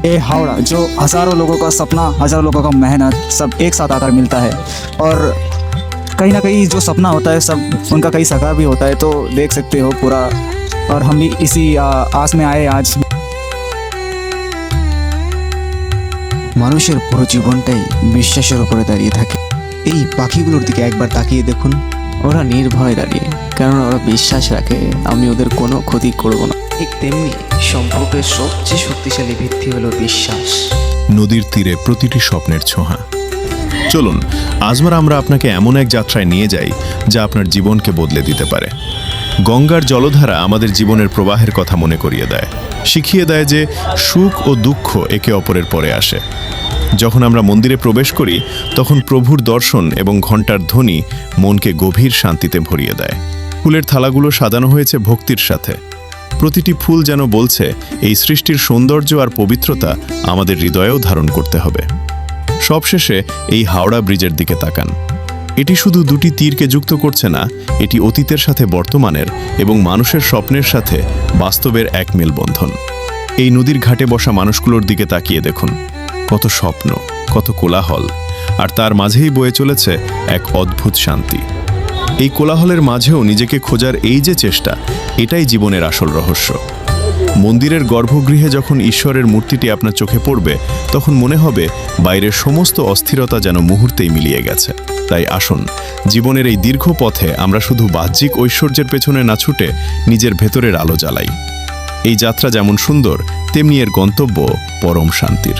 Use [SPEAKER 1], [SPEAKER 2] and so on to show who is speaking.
[SPEAKER 1] ये हावड़ा जो हज़ारों लोगों का सपना, हज़ारों लोगों का मेहनत सब एक साथ आकर मिलता है। और कहीं ना कहीं जो सपना होता है सब उनका कहीं साकार भी होता है। तो देख सकते हो पूरा, और हम भी इसी आस में आए आज।
[SPEAKER 2] মানুষের পুরো জীবনটাই বিশ্বাসের উপরে দাঁড়িয়ে থাকে। এই পাখিগুলোর দিকে একবার তাকিয়ে দেখুন, ওরা নির্ভয়ে দাঁড়িয়ে, কারণ ওরা বিশ্বাস রাখে আমি ওদের কোনো ক্ষতি করব না। ঠিক তেমনি সম্পর্কের সবচেয়ে শক্তিশালী ভিত্তি হলো বিশ্বাস।
[SPEAKER 3] নদীর তীরে প্রতিটি স্বপ্নের ছোঁয়া। চলুন আজমার আমরা আপনাকে এমন এক যাত্রায় নিয়ে যাই যা আপনার জীবনকে বদলে দিতে পারে। গঙ্গার জলধারা আমাদের জীবনের প্রবাহের কথা মনে করিয়ে দেয়, শিখিয়ে দেয় যে সুখ ও দুঃখ একে অপরের পরে আসে। যখন আমরা মন্দিরে প্রবেশ করি তখন প্রভুর দর্শন এবং ঘণ্টার ধ্বনি মনকে গভীর শান্তিতে ভরিয়ে দেয়। ফুলের থালাগুলো সাজানো হয়েছে ভক্তির সাথে। প্রতিটি ফুল যেন বলছে এই সৃষ্টির সৌন্দর্য আর পবিত্রতা আমাদের হৃদয়েও ধারণ করতে হবে। সবশেষে এই হাওড়া ব্রিজের দিকে তাকান। এটি শুধু দুটি তীরকে যুক্ত করছে না, এটি অতীতের সাথে বর্তমানের এবং মানুষের স্বপ্নের সাথে বাস্তবের এক মেলবন্ধন। এই নদীর ঘাটে বসা মানুষগুলোর দিকে তাকিয়ে দেখুন, কত স্বপ্ন, কত কোলাহল, আর তার মাঝেই বয়ে চলেছে এক অদ্ভুত শান্তি। এই কোলাহলের মাঝেও নিজেকে খোঁজার এই যে চেষ্টা, এটাই জীবনের আসল রহস্য। মন্দিরের গর্ভগৃহে যখন ঈশ্বরের মূর্তিটি আপনার চোখে পড়বে তখন মনে হবে বাইরের সমস্ত অস্থিরতা যেন মুহূর্তেই মিলিয়ে গেছে। তাই আসুন, জীবনের এই দীর্ঘ পথে আমরা শুধু বাহ্যিক ঐশ্বর্যের পেছনে না ছুটে নিজের ভেতরের আলো জ্বালাই। এই যাত্রা যেমন সুন্দর তেমনি এর গন্তব্য পরম শান্তির।